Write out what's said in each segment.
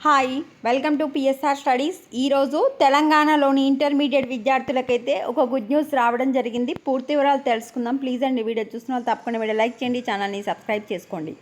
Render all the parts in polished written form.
Hi welcome to PSR studies. ఈరోజు తెలంగాణలోని intermediate విద్యార్థులకైతే ఒక గుడ్ న్యూస్ రావడం జరిగింది. పూర్తి వివరాలు తెలుసుకుందాం. ప్లీజ్ అండి, వీడియో చూసిన వాళ్ళు తప్పకుండా వీడియో లైక్ చేయండి, ఛానల్ని సబ్స్క్రైబ్ చేసుకోండి.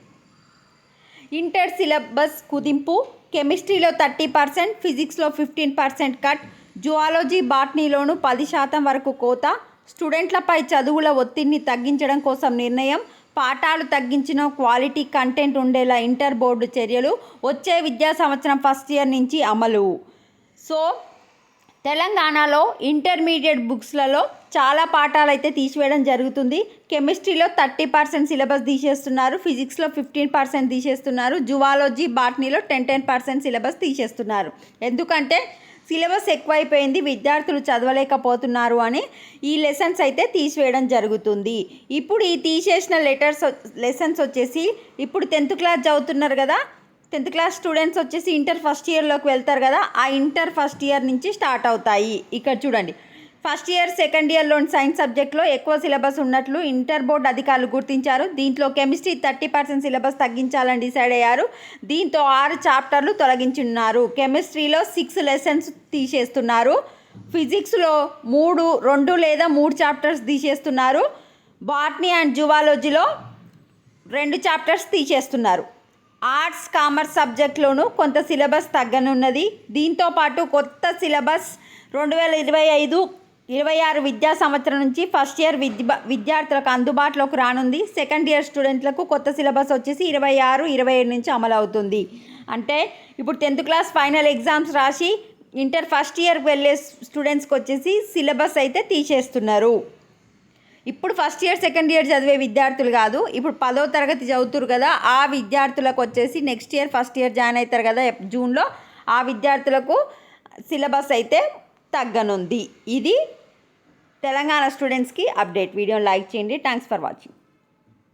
ఇంటర్ సిలబస్ కుదింపు, కెమిస్ట్రీలో 30%, ఫిజిక్స్లో 15% కట్, జువాలజీ బాటనీలోనూ 10% వరకు కోత, స్టూడెంట్లపై చదువుల ఒత్తిడిని తగ్గించడం కోసం నిర్ణయం, పాఠాలు తగ్గించిన క్వాలిటీ కంటెంట్ ఉండేలా ఇంటర్ బోర్డు చర్యలు, వచ్చే విద్యా సంవత్సరం ఫస్ట్ ఇయర్ నుంచి అమలు. సో తెలంగాణలో ఇంటర్మీడియట్ బుక్స్లలో చాలా పాఠాలు అయితే తీసివేయడం జరుగుతుంది. కెమిస్ట్రీలో 30% సిలబస్ తీసేస్తున్నారు, ఫిజిక్స్లో 15% తీసేస్తున్నారు, జువాలజీ బాటనీలో 10% సిలబస్ తీసేస్తున్నారు. ఎందుకంటే సిలబస్ ఎక్కువైపోయింది, విద్యార్థులు చదవలేకపోతున్నారు అని ఈ లెసన్స్ అయితే తీసివేయడం జరుగుతుంది. ఇప్పుడు ఈ తీసేసిన లెసన్స్ వచ్చేసి ఇప్పుడు 10th క్లాస్ చదువుతున్నారు కదా, 10th క్లాస్ స్టూడెంట్స్ వచ్చేసి ఇంటర్ ఫస్ట్ ఇయర్లోకి వెళ్తారు కదా, ఆ ఇంటర్ ఫస్ట్ ఇయర్ నుంచి స్టార్ట్ అవుతాయి. ఇక్కడ చూడండి, ఫస్ట్ ఇయర్ సెకండ్ ఇయర్లోని సైన్స్ సబ్జెక్ట్లో ఎక్కువ సిలబస్ ఉన్నట్లు ఇంటర్ బోర్డు అధికారులు గుర్తించారు. దీంట్లో కెమిస్ట్రీ 30% సిలబస్ తగ్గించాలని డిసైడ్ అయ్యారు. దీంతో 6 చాప్టర్లు తొలగించున్నారు. కెమిస్ట్రీలో 6 లెసన్స్ తీసేస్తున్నారు, ఫిజిక్స్లో 2 లేదా 3 చాప్టర్స్ తీసేస్తున్నారు, బాటనీ అండ్ జువాలజీలో 2 చాప్టర్స్ తీసేస్తున్నారు. ఆర్ట్స్ కామర్స్ సబ్జెక్ట్లోనూ కొంత సిలబస్ తగ్గనున్నది. దీంతోపాటు కొత్త సిలబస్ 2025-26 విద్యా సంవత్సరం నుంచి ఫస్ట్ ఇయర్ విద్యార్థులకు అందుబాటులోకి రానుంది. సెకండ్ ఇయర్ స్టూడెంట్లకు కొత్త సిలబస్ వచ్చేసి 26-27 నుంచి అమలు అవుతుంది. అంటే ఇప్పుడు 10th క్లాస్ ఫైనల్ ఎగ్జామ్స్ రాసి ఇంటర్ ఫస్ట్ ఇయర్కి వెళ్ళే స్టూడెంట్స్కి వచ్చేసి సిలబస్ అయితే తీసేస్తున్నారు. ఇప్పుడు ఫస్ట్ ఇయర్ సెకండ్ ఇయర్ చదివే విద్యార్థులు కాదు, ఇప్పుడు 10వ తరగతి చదువుతారు కదా, ఆ విద్యార్థులకు వచ్చేసి next year first year join అవుతారు కదా జూన్లో, ఆ విద్యార్థులకు సిలబస్ అయితే తగ్గనుంది. ఇది తెలంగాణ స్టూడెంట్స్కి అప్డేట్. వీడియోని లైక్ చేయండి. Thanks for watching.